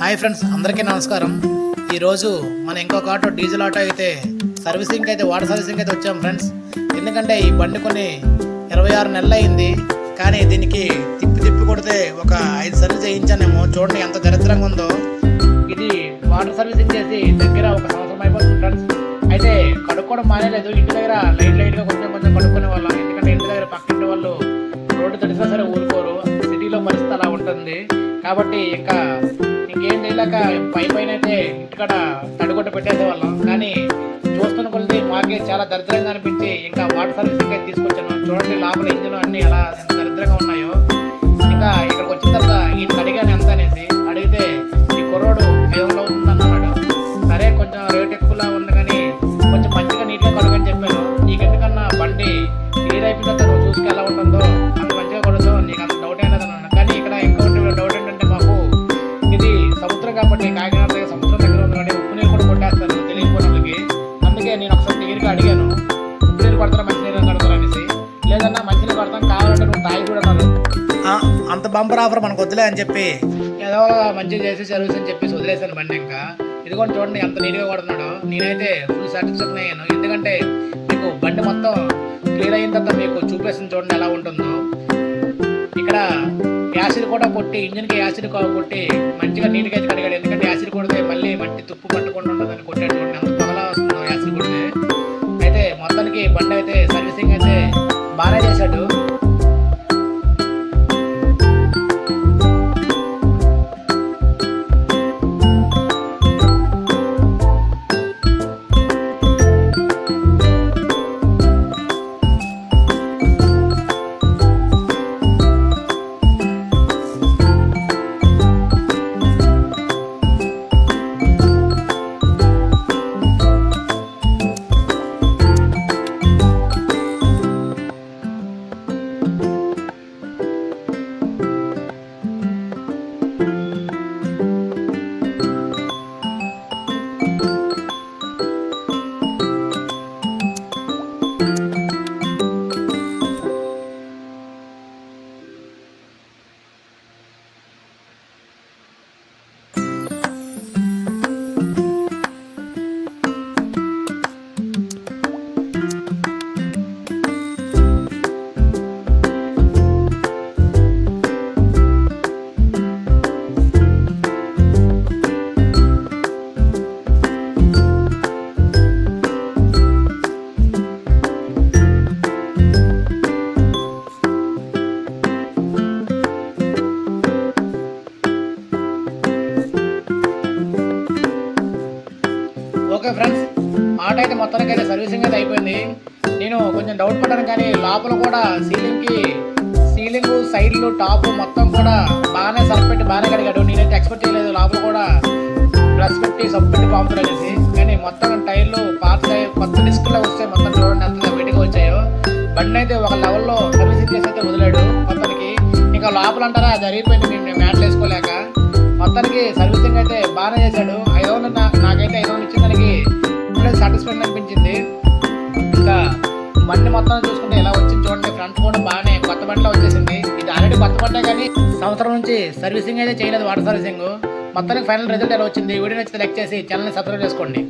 Hi friends, అందరికీ నమస్కారం. ఈరోజు మన ఇంకొక ఆటో డీజిల్ ఆటో అయితే సర్వీసింగ్ అయితే వాటర్ సర్వీసింగ్ అయితే వచ్చాం ఫ్రెండ్స్. ఎందుకంటే ఈ బండి కొని 26 నెలలు అయింది, కానీ దీనికి తిప్పి కొడితే ఒక 5 సర్వీస్ చేయించానేమో. చూడండి ఎంత దరిద్రంగా ఉందో. ఇది వాటర్ సర్వీసింగ్ చేసి దగ్గర ఒక సంవత్సరం అయిపోతుంది ఫ్రెండ్స్. అయితే కడుక్కోవడం మానేలేదు. ఇంటి దగ్గర లైట్గా కొంచెం కడుక్కునే వాళ్ళం. ఎందుకంటే ఇంటి దగ్గర పక్కింటి వాళ్ళు రోడ్డు తడిసినా సరే ఊరుకోరు. సిటీలో పరిస్థితి అలా ఉంటుంది కాబట్టి ఇంకేం చేయలేక పైన అయితే ఇంటికాడ తడిగొట్ట పెట్టేసేవాళ్ళం. కానీ చూస్తున్న కొద్ది మాకే చాలా దరిద్రంగా అనిపించి ఇంకా వాటర్ సర్వీసింగ్ అయితే తీసుకొచ్చాను. చూడండి లోపల ఇంజిన్ అన్నీ ఎలా ఎంత దరిద్రంగా ఉన్నాయో. ఇంకా ఇక్కడికి వచ్చిన తర్వాత ఈయనకి అడిగాను ఎంత అనేసి. అడిగితే ఈ కుర్రోడు 500 అవుతుంది అన్నాడు. సరే కొంచెం రేట్ ఎక్కువలా ఉంది కానీ కొంచెం మంచిగా నీట్గా కడుగని చెప్పాను. నీకు ఎందుకన్నా బండి క్లియర్ అయిపోయిన తర్వాత నువ్వు చూసుకు ఎలా ఉంటుందో అంత మంచిగా కొడదు, నీకు అంత డౌట్ అయినది అన్నాను. కానీ ఇక్కడ ఇంకొకటి డౌట్ ఏంటంటే, మాకు ఇది సముద్రం కాబట్టి కాకినాడ దగ్గర సముద్రం దగ్గర ఉంది కాబట్టి ఉప్పు నీరు కూడా కొట్టేస్తారు తెలియకపోయిన వాళ్ళకి. అందుకే నేను ఒకసారి దగ్గరికి అడిగాను, ఉప్పు నీరు కొడతారా మంచి నీరు కడతారా అనేసి. లేదన్నా మంచి నీరు కొడతాం, కావాలంటే నువ్వు తాగి కూడా అన్నారు. అంత బంపర్ ఆఫర్ మనకు వదిలే అని చెప్పి ఏదో మంచిగా చేసి సర్వీస్ అని చెప్పేసి వదిలేసాను బండి. ఇంకా ఇదిగోండి చూడండి ఎంత నీట్గా కొడుతున్నాడో. నేనైతే ఫుల్ సాటిస్ఫాక్షన్ అయ్యాను. ఎందుకంటే మీకు బండి మొత్తం క్లియర్ అయిన తర్వాత మీకు చూపేస్తుంది చూడండి ఎలా ఉంటుందో. ఇక్కడ యాసిడ్ కూడా కొట్టి ఇంజిన్కి యాసిడ్ కొట్టి మంచిగా నీట్గా అయితే కడిగాడు. ఎందుకంటే యాసిడ్ కొడితే మళ్ళీ మట్టి తుప్పు పట్టకుండా ఉంటుందని కొట్టాడు. చూడండి అంత పొగలా వస్తుందో యాసిడ్ కొడితే. అయితే మొత్తానికి బండి అయితే సర్వీసింగ్ అయితే బాగానే చేశాడు. ఓకే ఫ్రెండ్స్, ఆటో అయితే మొత్తానికి అయితే సర్వీసింగ్ అయితే అయిపోయింది. నేను కొంచెం డౌట్ పడ్డాను కానీ లోపల కూడా సీలింగ్ సైడ్లు టాప్ మొత్తం కూడా బాగానే సర్ఫ్ పెట్టి బాగానే కడిగాడు. నేనైతే ఎక్స్పెక్ట్ చేయలేదు లోపల కూడా బ్రష్ పెట్టి సబ్బు పెట్టి పంపుతారు అనేసి. కానీ మొత్తం టైర్లు పాత కొత్త డిస్క్లో వస్తే మొత్తం చూడండి ఎంత వెయిట్గా వచ్చాయో. బండి అయితే ఒక లెవెల్లో సర్వీసింగ్ చేసి అయితే వదిలాడు మొత్తానికి. ఇంకా లోపల అంటారా జరిగిపోయింది మేము మ్యాట్లు వేసుకోలేక. మొత్తానికి సర్వీసింగ్ అయితే బాగానే చేశాడు. 500 నాకైతే 500 ఇచ్చిన దానికి సాటిస్ఫైడ్ అనిపించింది. ఇంకా బండి మొత్తం చూసుకుంటే ఎలా వచ్చింది చూడండి. ఫ్రంట్ కూడా బాగానే కొత్త బండిలో వచ్చేసింది. ఇది ఆల్రెడీ కొత్త బండే కానీ సంవత్సరం నుంచి సర్వీసింగ్ అయితే చేయలేదు వాటర్ సర్వీసింగ్. మొత్తానికి ఫైనల్ రిజల్ట్ ఎలా వచ్చింది. వీడియో నచ్చితే లైక్ చేసి ఛానల్ని సబ్స్క్రైబ్ చేసుకోండి.